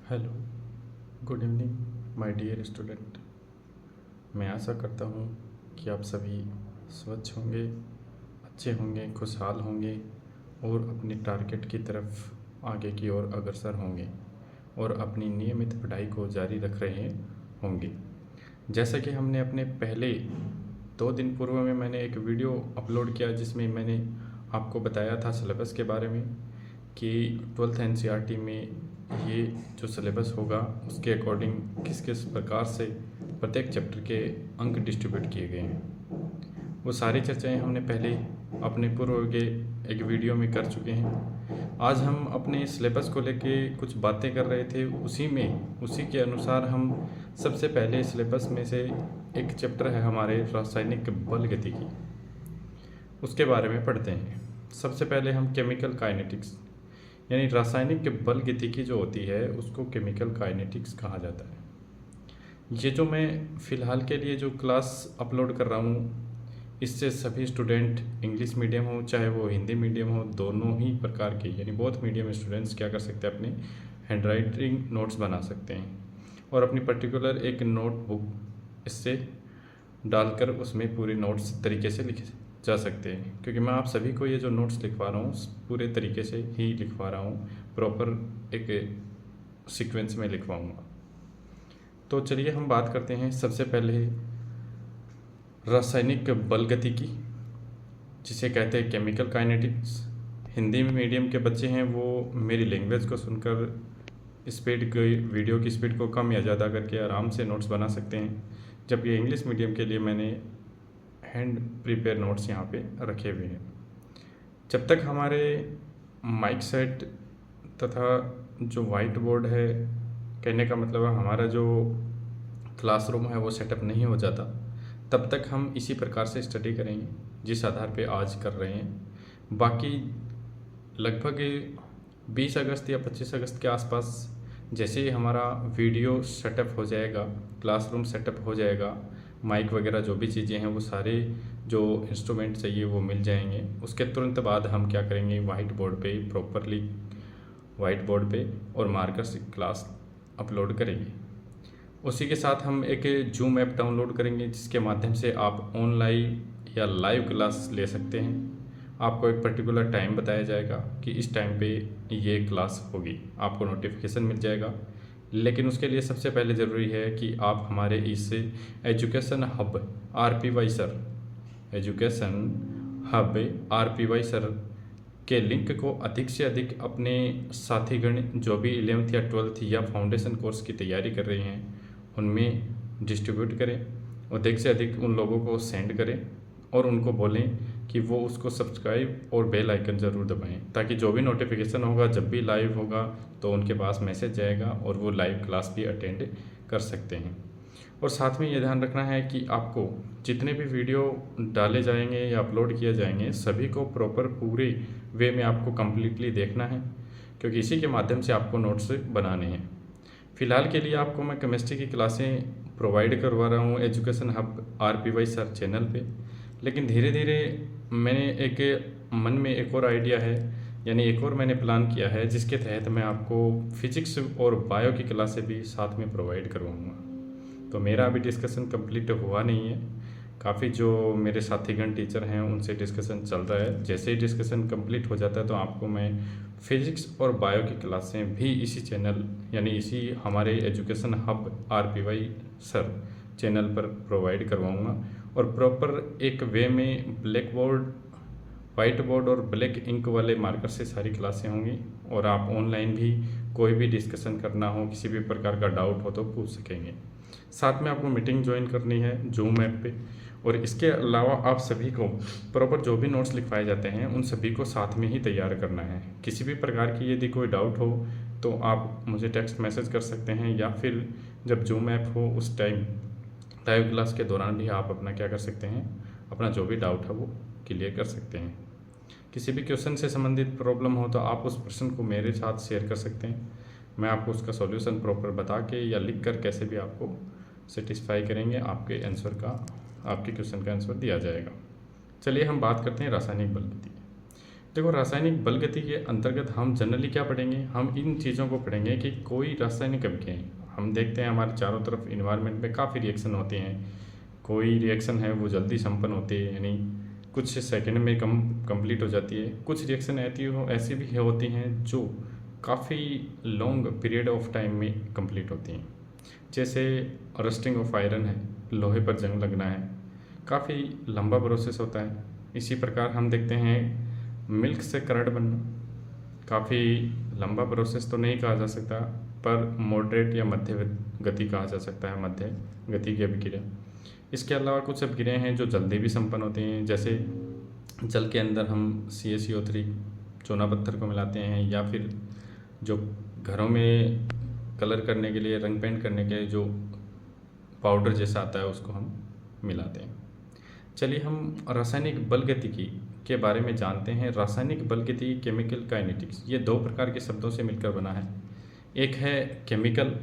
Hello, good evening my dear student. मैं आशा करता हूँ कि आप सभी स्वच्छ होंगे, अच्छे होंगे, खुशहाल होंगे और अपने टारगेट की तरफ आगे की ओर अग्रसर होंगे और अपनी नियमित पढ़ाई को जारी रख रहे होंगे। जैसा कि हमने अपने पहले 2 दिन पूर्व में मैंने एक वीडियो अपलोड किया जिसमें मैंने आपको बताया था सिलेबस के बारे में कि 12th एनसीईआरटी में ये जो सिलेबस होगा उसके अकॉर्डिंग किस किस प्रकार से प्रत्येक चैप्टर के अंक डिस्ट्रीब्यूट किए गए हैं। वो सारी चर्चाएं हमने पहले अपने पूर्व के एक वीडियो में कर चुके हैं। आज हम अपने सिलेबस को लेके कुछ बातें कर रहे थे, उसी के अनुसार हम सबसे पहले सिलेबस में से एक चैप्टर है हमारे रासायनिक बल गतिकी, उसके बारे में पढ़ते हैं। सबसे पहले हम केमिकल काइनेटिक्स यानी रासायनिक बल गतिकी जो होती है उसको केमिकल काइनेटिक्स कहा जाता है। ये जो मैं फ़िलहाल के लिए जो क्लास अपलोड कर रहा हूँ इससे सभी स्टूडेंट इंग्लिश मीडियम हो चाहे वो हिंदी मीडियम हो, दोनों ही प्रकार के यानी बोथ मीडियम स्टूडेंट्स क्या कर सकते हैं, अपने हैंड राइटिंग नोट्स बना सकते हैं और अपनी पर्टिकुलर एक नोटबुक इससे डालकर उसमें पूरे नोट्स तरीके से लिखे जा सकते हैं। क्योंकि मैं आप सभी को ये जो नोट्स लिखवा रहा हूँ पूरे तरीके से ही लिखवा रहा हूँ, प्रॉपर एक सीक्वेंस में लिखवाऊँगा। तो चलिए हम बात करते हैं सबसे पहले रासायनिक बल गतिकी, जिसे कहते हैं केमिकल काइनेटिक्स। हिंदी मीडियम के बच्चे हैं वो मेरी लैंग्वेज को सुनकर वीडियो की स्पीड को कम या ज़्यादा करके आराम से नोट्स बना सकते हैं, जबकि इंग्लिश मीडियम के लिए मैंने हैंड प्रिपेयर नोट्स यहाँ पे रखे हुए हैं। जब तक हमारे माइक सेट तथा जो वाइट बोर्ड है, कहने का मतलब है हमारा जो क्लासरूम है वो सेटअप नहीं हो जाता, तब तक हम इसी प्रकार से स्टडी करेंगे जिस आधार पे आज कर रहे हैं। बाकी लगभग 20 अगस्त या 25 अगस्त के आसपास जैसे ही हमारा वीडियो सेटअप हो जाएगा, क्लासरूम सेटअप हो जाएगा, माइक वगैरह जो भी चीज़ें हैं वो सारे जो इंस्ट्रूमेंट चाहिए वो मिल जाएंगे, उसके तुरंत बाद हम क्या करेंगे, वाइट बोर्ड पे प्रॉपरली वाइट बोर्ड पे और मार्कर से क्लास अपलोड करेंगे। उसी के साथ हम एक जूम ऐप डाउनलोड करेंगे जिसके माध्यम से आप ऑनलाइन या लाइव क्लास ले सकते हैं। आपको एक पर्टिकुलर टाइम बताया जाएगा कि इस टाइम पे ये क्लास होगी, आपको नोटिफिकेशन मिल जाएगा। लेकिन उसके लिए सबसे पहले ज़रूरी है कि आप हमारे इस एजुकेशन हब आरपीवाई सर के लिंक को अधिक से अधिक अपने साथीगण जो भी 11th या 12th या फाउंडेशन कोर्स की तैयारी कर रहे हैं उनमें डिस्ट्रीब्यूट करें, और अधिक से अधिक उन लोगों को सेंड करें और उनको बोलें कि वो उसको सब्सक्राइब और बेल आइकन ज़रूर दबाएं, ताकि जो भी नोटिफिकेशन होगा, जब भी लाइव होगा तो उनके पास मैसेज जाएगा और वो लाइव क्लास भी अटेंड कर सकते हैं। और साथ में ये ध्यान रखना है कि आपको जितने भी वीडियो डाले जाएंगे या अपलोड किए जाएंगे सभी को प्रॉपर पूरे वे में आपको कम्प्लीटली देखना है, क्योंकि इसी के माध्यम से आपको नोट्स बनाने हैं। फ़िलहाल के लिए आपको मैं केमिस्ट्री की क्लासें प्रोवाइड करवा रहा हूँ एजुकेशन हब आरपीवाई सर चैनल पे, लेकिन धीरे धीरे मैंने एक मन में एक और आइडिया है, यानी एक और मैंने प्लान किया है जिसके तहत मैं आपको फिजिक्स और बायो की क्लासें भी साथ में प्रोवाइड करवाऊँगा। तो मेरा अभी डिस्कशन कंप्लीट हुआ नहीं है, काफ़ी जो मेरे साथीगण टीचर हैं उनसे डिस्कशन चल रहा है। जैसे ही डिस्कशन कंप्लीट हो जाता है तो आपको मैं फिजिक्स और बायो की क्लासें भी इसी चैनल यानी इसी हमारे एजुकेशन हब आरपीवाई सर चैनल पर प्रोवाइड करवाऊँगा। और प्रॉपर एक वे में ब्लैक बोर्ड, वाइट बोर्ड और ब्लैक इंक वाले मार्कर से सारी क्लासें होंगी, और आप ऑनलाइन भी कोई भी डिस्कशन करना हो, किसी भी प्रकार का डाउट हो तो पूछ सकेंगे। साथ में आपको मीटिंग ज्वाइन करनी है जूम ऐप पे, और इसके अलावा आप सभी को प्रॉपर जो भी नोट्स लिखवाए जाते हैं उन सभी को साथ में ही तैयार करना है। किसी भी प्रकार की यदि कोई डाउट हो तो आप मुझे टेक्स्ट मैसेज कर सकते हैं, या फिर जब जूम ऐप हो उस टाइम लाइव क्लास के दौरान भी आप अपना क्या कर सकते हैं, अपना जो भी डाउट है वो क्लियर कर सकते हैं। किसी भी क्वेश्चन से संबंधित प्रॉब्लम हो तो आप उस प्रश्न को मेरे साथ शेयर कर सकते हैं, मैं आपको उसका सॉल्यूशन प्रॉपर बता के या लिख कर कैसे भी आपको सेटिस्फाई करेंगे, आपके क्वेश्चन का आंसर दिया जाएगा। चलिए हम बात करते हैं रासायनिक बल गतिकी। देखो, रासायनिक बल गति के अंतर्गत हम जनरली क्या पढ़ेंगे, हम इन चीज़ों को पढ़ेंगे कि कोई रासायनिक अभिक्रियाएं, हम देखते हैं हमारे चारों तरफ इन्वायरमेंट में काफ़ी रिएक्शन होते हैं। कोई रिएक्शन है वो जल्दी संपन्न होती है, यानी कुछ सेकंड में कंप्लीट हो जाती है। कुछ रिएक्शन ऐसी भी होती हैं जो काफ़ी लॉन्ग पीरियड ऑफ टाइम में कंप्लीट होती हैं। जैसे रस्टिंग ऑफ आयरन है, लोहे पर जंग लगना है, काफ़ी लंबा प्रोसेस होता है। इसी प्रकार हम देखते हैं मिल्क से कर्ड बनना, काफ़ी लंबा प्रोसेस तो नहीं कहा जा सकता, पर मॉडरेट या मध्य गति कहा जा सकता है, मध्य गति की अभिक्रिया। इसके अलावा कुछ अभिक्रियाएं हैं जो जल्दी भी संपन्न होती हैं, जैसे जल के अंदर हम CaCO3 चूना पत्थर को मिलाते हैं, या फिर जो घरों में कलर करने के लिए, रंग पेंट करने के लिए जो पाउडर जैसा आता है उसको हम मिलाते हैं। चलिए हम रासायनिक बल गतिकी के बारे में जानते हैं। रासायनिक बल गतिकी, केमिकल काइनेटिक्स, ये दो प्रकार के शब्दों से मिलकर बना है। एक है केमिकल,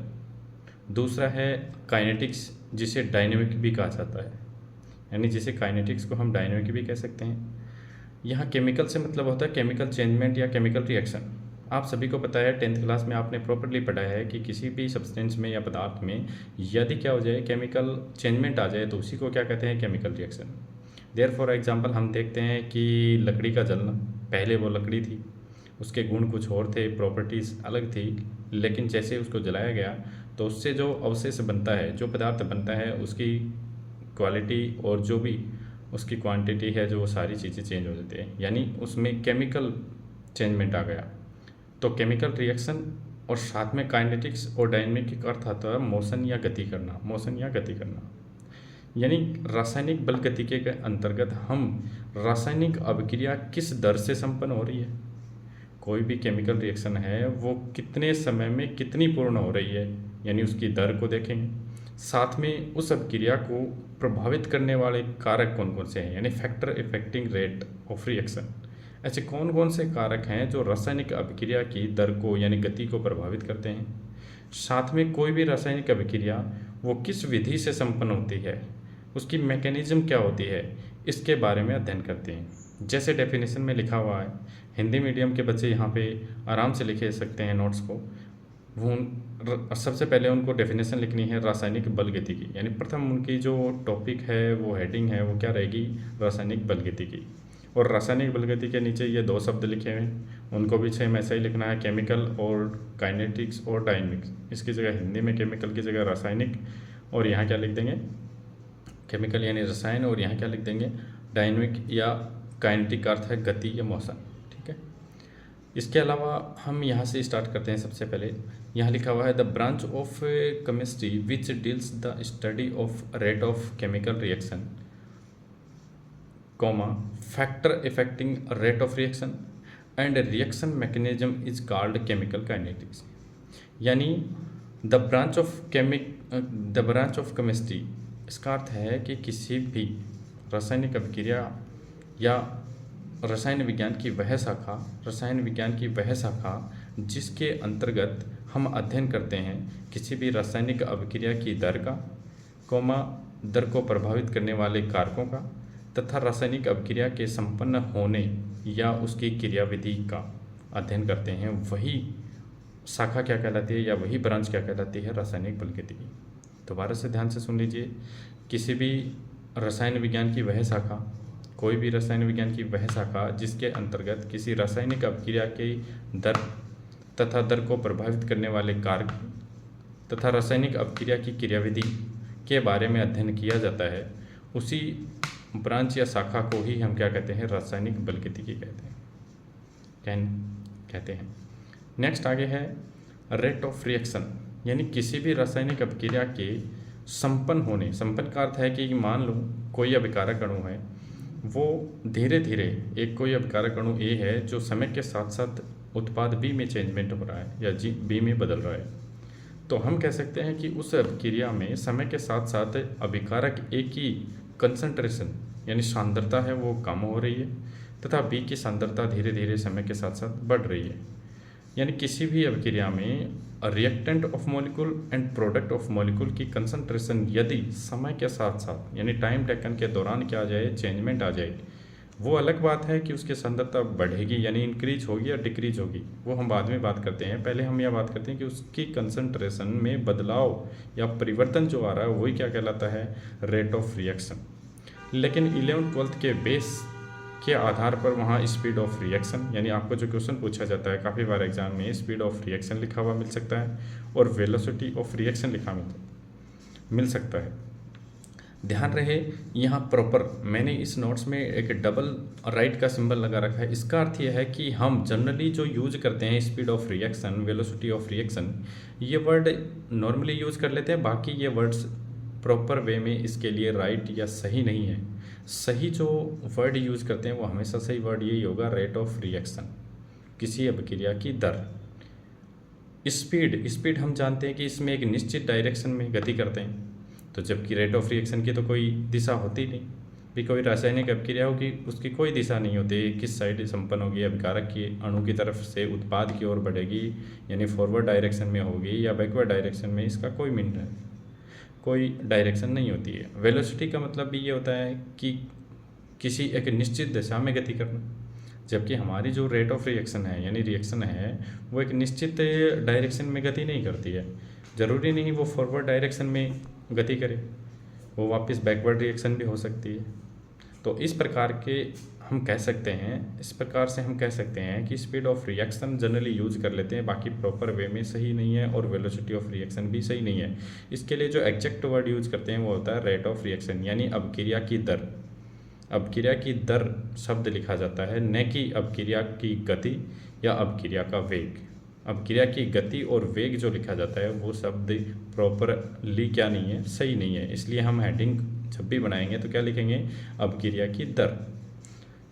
दूसरा है काइनेटिक्स, जिसे डायनेमिक भी कहा जाता है, यानी जिसे काइनेटिक्स को हम डायनेमिक भी कह सकते हैं। यहाँ केमिकल से मतलब होता है केमिकल चेंजमेंट या केमिकल रिएक्शन। आप सभी को पता है, 10th क्लास में आपने प्रॉपर्ली पढ़ा है कि किसी भी सब्सटेंस में या पदार्थ में यदि क्या हो जाए, केमिकल चेंजमेंट आ जाए, तो उसी को क्या कहते हैं, chemical reaction. Therefore example हम देखते हैं कि लकड़ी का जलना, पहले वो लकड़ी थी, उसके गुण कुछ और थे, प्रॉपर्टीज़ अलग थी, लेकिन जैसे उसको जलाया गया तो उससे जो अवशेष बनता है, जो पदार्थ बनता है, उसकी क्वालिटी और जो भी उसकी क्वांटिटी है, जो वो सारी चीज़ें चेंज हो जाती है, यानी उसमें केमिकल चेंजमेंट आ गया। तो केमिकल रिएक्शन और साथ में काइनेटिक्स और डायनेमिक का अर्थ आता है मोशन या गति करना, मोशन या गति करना। यानी रासायनिक बल गतिकी के अंतर्गत हम रासायनिक अभिक्रिया किस दर से संपन्न हो रही है, कोई भी केमिकल रिएक्शन है वो कितने समय में कितनी पूर्ण हो रही है, यानी उसकी दर को देखेंगे। साथ में उस अभिक्रिया को प्रभावित करने वाले कारक कौन कौन से हैं, यानी factor affecting rate of reaction. ऐसे कौन कौन से कारक हैं जो रासायनिक अभिक्रिया की दर को यानी गति को प्रभावित करते हैं। साथ में कोई भी रासायनिक अभिक्रिया वो किस विधि से संपन्न होती है, उसकी मैकेनिज्म क्या होती है, इसके बारे में अध्ययन करते हैं। जैसे डेफिनेशन में लिखा हुआ है, हिंदी मीडियम के बच्चे यहाँ पे आराम से लिखे सकते हैं नोट्स को। वो सबसे पहले उनको डेफिनेशन लिखनी है रासायनिक बल गतिकी, यानी प्रथम उनकी जो टॉपिक है, वो हेडिंग है, वो क्या रहेगी, रासायनिक बल गतिकी। और रासायनिक बल गति के नीचे ये दो शब्द लिखे हुए हैं, उनको भी सेम ऐसा ही लिखना है, केमिकल और काइनेटिक्स और डायनेमिक्स। इसकी जगह हिंदी में केमिकल की जगह रासायनिक, और यहाँ क्या लिख देंगे, केमिकल यानी रसायन, और यहाँ क्या लिख देंगे, डायनेमिक या काइनेटिक का अर्थ है गति या मोशन। ठीक है, इसके अलावा हम यहाँ से स्टार्ट करते हैं। सबसे पहले यहाँ लिखा हुआ है the branch of chemistry which deals the study of rate of chemical reaction, factor affecting rate of reaction and reaction mechanism is called chemical kinetics. यानी द ब्रांच ऑफ केमिस्ट्री, इसका अर्थ है कि किसी भी रासायनिक अभिक्रिया या रसायन विज्ञान की वह शाखा जिसके अंतर्गत हम अध्ययन करते हैं किसी भी रासायनिक अभिक्रिया की दर का, दर को प्रभावित करने वाले कारकों का, तथा रासायनिक अभिक्रिया के संपन्न होने या उसकी क्रियाविधि का अध्ययन करते हैं, वही शाखा क्या कहलाती है या वही ब्रांच क्या कहलाती है, रासायनिक बल गतिकी। दोबारा से ध्यान से सुन लीजिए, किसी भी रसायन विज्ञान की वह शाखा, कोई भी रसायन विज्ञान की वह शाखा जिसके अंतर्गत किसी रासायनिक अभिक्रिया की दर तथा दर को प्रभावित करने वाले कारक तथा रासायनिक अभिक्रिया की क्रियाविधि के बारे में अध्ययन किया जाता है, उसी ब्रांच या शाखा को ही हम क्या कहते हैं, रासायनिक बल गतिकी कहते हैं। नेक्स्ट आगे है रेट ऑफ रिएक्शन, यानी किसी भी रासायनिक अभिक्रिया के संपन्न का अर्थ है कि मान लो कोई अभिकारक अणु है, वो धीरे धीरे एक कोई अभिकारक अणु ए है जो समय के साथ साथ उत्पाद बी में चेंजमेंट हो रहा है या बी में बदल रहा है, तो हम कह सकते हैं कि उस अभिक्रिया में समय के साथ साथ अभिकारक ए की कंसंट्रेशन यानी सांद्रता है वो कम हो रही है तथा बी की सांद्रता धीरे धीरे समय के साथ साथ बढ़ रही है। यानी किसी भी अभिक्रिया में reactant of molecule and product of molecule की कंसंट्रेशन यदि समय के साथ साथ यानी टाइम टेकन के दौरान क्या आ जाए, चेंजमेंट आ जाए, वो अलग बात है कि उसकी सांद्रता बढ़ेगी यानी इंक्रीज होगी या डिक्रीज होगी, वो हम बाद में बात करते हैं। पहले हम यह बात करते हैं कि उसकी कंसंट्रेशन में बदलाव या परिवर्तन जो आ रहा है वही क्या कहलाता है, रेट ऑफ रिएक्शन। लेकिन 11th-12th के बेस के आधार पर वहाँ स्पीड ऑफ रिएक्शन, यानी आपको जो क्वेश्चन पूछा जाता है काफ़ी बार एग्जाम में, स्पीड ऑफ रिएक्शन लिखा हुआ मिल सकता है और वेलोसिटी ऑफ रिएक्शन लिखा मिल सकता है। ध्यान रहे यहाँ प्रॉपर मैंने इस नोट्स में एक डबल राइट का सिंबल लगा रखा है। इसका अर्थ यह है कि हम जनरली जो यूज करते हैं speed of reaction, velocity of reaction, ये वर्ड नॉर्मली यूज कर लेते हैं, बाकी ये वर्ड्स प्रॉपर वे में इसके लिए राइट या सही नहीं है। सही जो वर्ड यूज करते हैं वो हमेशा सही वर्ड यही होगा, रेट ऑफ रिएक्शन, किसी अभिक्रिया की दर। स्पीड हम जानते हैं कि इसमें एक निश्चित डायरेक्शन में गति करते हैं, तो जबकि रेट ऑफ रिएक्शन की तो कोई दिशा होती नहीं, भी कोई रासायनिक अभिक्रिया होगी उसकी कोई दिशा नहीं होती, किस साइड संपन्न होगी, अभिकारक की अणु की तरफ से उत्पाद की ओर बढ़ेगी यानी फॉरवर्ड डायरेक्शन में होगी या बैकवर्ड डायरेक्शन में, इसका कोई डायरेक्शन नहीं होती है। वेलोसिटी का मतलब भी ये होता है कि किसी एक निश्चित दिशा में गति करना, जबकि हमारी जो रेट ऑफ रिएक्शन है यानी रिएक्शन है वो एक निश्चित डायरेक्शन में गति नहीं करती है। ज़रूरी नहीं वो फॉरवर्ड डायरेक्शन में गति करे, वो वापस बैकवर्ड रिएक्शन भी हो सकती है। तो इस प्रकार से हम कह सकते हैं कि speed of reaction generally use कर लेते हैं, बाकी प्रॉपर वे में सही नहीं है और वेलोसिटी ऑफ रिएक्शन भी सही नहीं है। इसके लिए जो एग्जैक्ट वर्ड यूज करते हैं वो होता है रेट ऑफ रिएक्शन, यानी अभिक्रिया की दर। अभिक्रिया की दर शब्द लिखा जाता है, न कि अभिक्रिया की गति या अभिक्रिया का वेग। अभिक्रिया की गति और वेग जो लिखा जाता है वो शब्द प्रॉपरली क्या नहीं है, सही नहीं है। इसलिए हम हेडिंग जब भी बनाएंगे तो क्या लिखेंगे, अभिक्रिया की दर।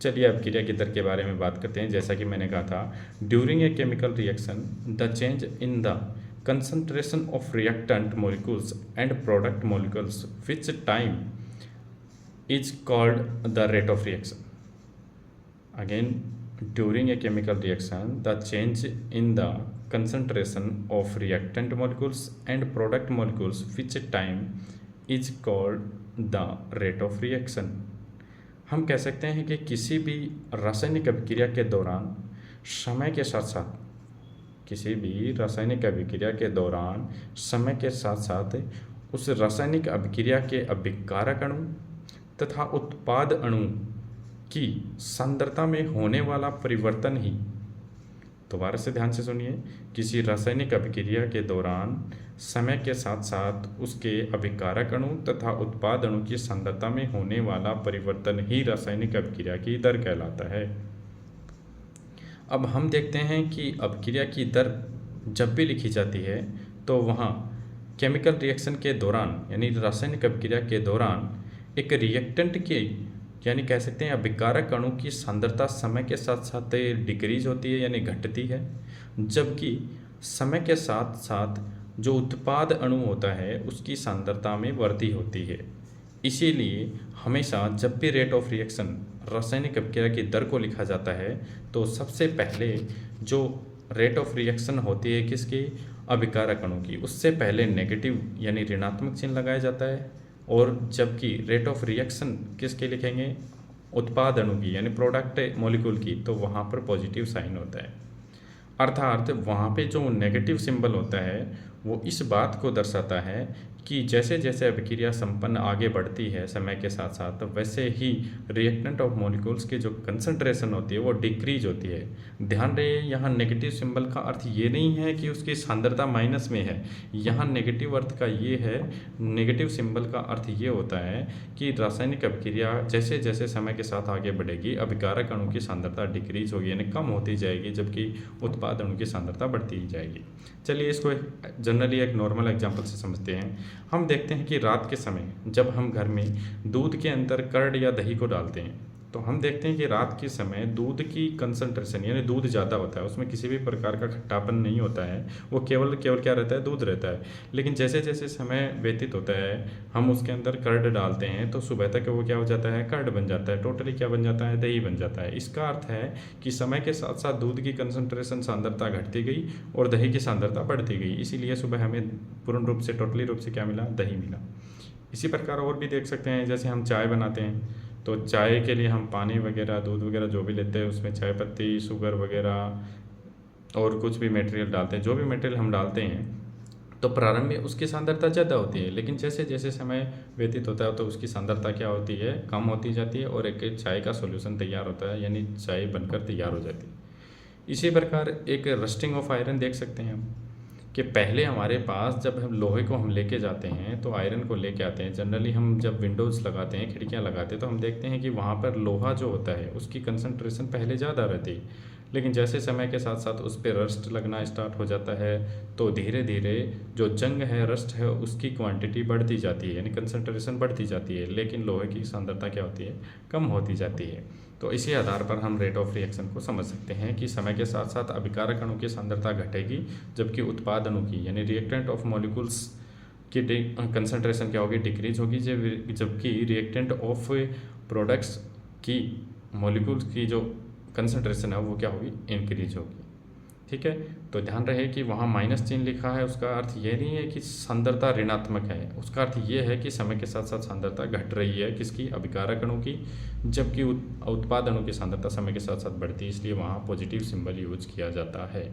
चलिए अभिक्रिया की दर के बारे में बात करते हैं। जैसा कि मैंने कहा था, during a chemical reaction the change in the concentration of reactant molecules and product molecules which time is called the rate of reaction. Again, during a chemical reaction the change in the concentration of reactant molecules and product molecules which time is called the rate of reaction. हम कह सकते हैं कि किसी भी रासायनिक अभिक्रिया के दौरान समय के साथ साथ उस रासायनिक अभिक्रिया के अभिकारक अणु तथा उत्पाद अणु की सांद्रता में होने वाला परिवर्तन ही, दोबारा से ध्यान से सुनिए, किसी रासायनिक अभिक्रिया के दौरान समय के साथ साथ उसके अभिकारक अणु तथा उत्पाद अणु की सांद्रता में होने वाला परिवर्तन ही रासायनिक अभिक्रिया की दर कहलाता है। अब हम देखते हैं कि अभिक्रिया की दर जब भी लिखी जाती है तो वहाँ केमिकल रिएक्शन के दौरान यानी रासायनिक अभिक्रिया के दौरान एक रिएक्टेंट की यानी कह सकते हैं अभिकारक अणु की सांद्रता समय के साथ साथ डिक्रीज होती है यानी घटती है, जबकि समय के साथ साथ जो उत्पाद अणु होता है उसकी सांद्रता में वृद्धि होती है। इसीलिए हमेशा जब भी रेट ऑफ रिएक्शन रासायनिक अभिक्रिया की दर को लिखा जाता है तो सबसे पहले जो रेट ऑफ रिएक्शन होती है किसकी, अभिकारक अणु की, उससे पहले नेगेटिव यानी ऋणात्मक चिन्ह लगाया जाता है, और जबकि रेट ऑफ रिएक्शन किसके लिखेंगे, उत्पाद अणु की यानी प्रोडक्ट मॉलिक्यूल की, तो वहाँ पर पॉजिटिव साइन होता है। अर्थात वहाँ पे जो नेगेटिव सिंबल होता है वो इस बात को दर्शाता है कि जैसे जैसे अभिक्रिया संपन्न आगे बढ़ती है समय के साथ साथ वैसे ही रिएक्टेंट ऑफ मॉलिक्यूल्स की जो कंसंट्रेशन होती है वो डिक्रीज होती है। ध्यान रहे यहाँ नेगेटिव सिंबल का अर्थ ये नहीं है कि उसकी सांद्रता माइनस में है, यहाँ नेगेटिव अर्थ का ये है, नेगेटिव सिंबल का अर्थ ये होता है कि रासायनिक अभिक्रिया जैसे जैसे समय के साथ आगे बढ़ेगी अभिकारक अणु की सांद्रता डिक्रीज होगी यानी कम होती जाएगी, जबकि उत्पाद अणु की सांद्रता बढ़ती ही जाएगी। चलिए इसको जनरली एक नॉर्मल एग्जांपल से समझते हैं। हम देखते हैं कि रात के समय जब हम घर में दूध के अंदर कर्ड या दही को डालते हैं तो हम देखते हैं कि रात के समय दूध की कंसंट्रेशन यानी दूध ज़्यादा होता है, उसमें किसी भी प्रकार का खट्टापन नहीं होता है, वो केवल क्या रहता है, दूध रहता है। लेकिन जैसे जैसे समय व्यतीत होता है हम उसके अंदर कर्ड डालते हैं तो सुबह तक वो क्या हो जाता है, कर्ड बन जाता है, टोटली क्या बन जाता है, दही बन जाता है। इसका अर्थ है कि समय के साथ साथ दूध की कंसंट्रेशन सांद्रता घटती गई और दही की सांद्रता बढ़ती गई, इसीलिए सुबह हमें पूर्ण रूप से टोटली रूप से क्या मिला, दही मिला। इसी प्रकार और भी देख सकते हैं, जैसे हम चाय बनाते हैं तो चाय के लिए हम पानी वगैरह, दूध वगैरह जो भी लेते हैं उसमें चाय पत्ती, शुगर वगैरह और कुछ भी मटेरियल डालते हैं, जो भी मटेरियल हम डालते हैं तो प्रारंभ में उसकी सांद्रता ज़्यादा होती है, लेकिन जैसे जैसे समय व्यतीत होता है तो उसकी सांद्रता क्या होती है, कम होती जाती है और एक चाय का सॉल्यूशन तैयार होता है, यानी चाय बनकर तैयार हो जाती है। इसी प्रकार एक रस्टिंग ऑफ आयरन देख सकते हैं हम कि पहले हमारे पास जब हम लोहे को हम लेके जाते हैं तो आयरन को लेके आते हैं, जनरली हम जब विंडोज़ लगाते हैं, खिड़कियां लगाते हैं तो हम देखते हैं कि वहाँ पर लोहा जो होता है उसकी कंसंट्रेशन पहले ज़्यादा रहती है, लेकिन जैसे समय के साथ साथ उस पर रस्ट लगना स्टार्ट हो जाता है तो धीरे धीरे जो जंग है, रस्ट है, उसकी क्वांटिटी बढ़ती जाती है, यानी कंसंट्रेशन बढ़ती जाती है, लेकिन लोहे की सांद्रता क्या होती है, कम होती जाती है। तो इसी आधार पर हम रेट ऑफ रिएक्शन को समझ सकते हैं कि समय के साथ साथ अभिकारक अणु की सांद्रता घटेगी, जबकि उत्पाद अणु की यानी रिएक्टेंट ऑफ मॉलिक्यूल्स की कंसंट्रेशन क्या होगी, डिक्रीज होगी, जबकि रिएक्टेंट ऑफ प्रोडक्ट्स की मॉलिक्यूल्स की जो कंसंट्रेशन है वो क्या होगी, इंक्रीज होगी। ठीक है, तो ध्यान रहे कि वहाँ माइनस चिन्ह लिखा है, उसका अर्थ ये नहीं है कि सांद्रता ऋणात्मक है, उसका अर्थ ये है कि समय के साथ साथ सांद्रता घट रही है, किसकी, अभिकारक अणु की, जबकि उत्पाद अणु की सांद्रता समय के साथ साथ बढ़ती है, इसलिए वहाँ पॉजिटिव सिंबल यूज किया जाता है।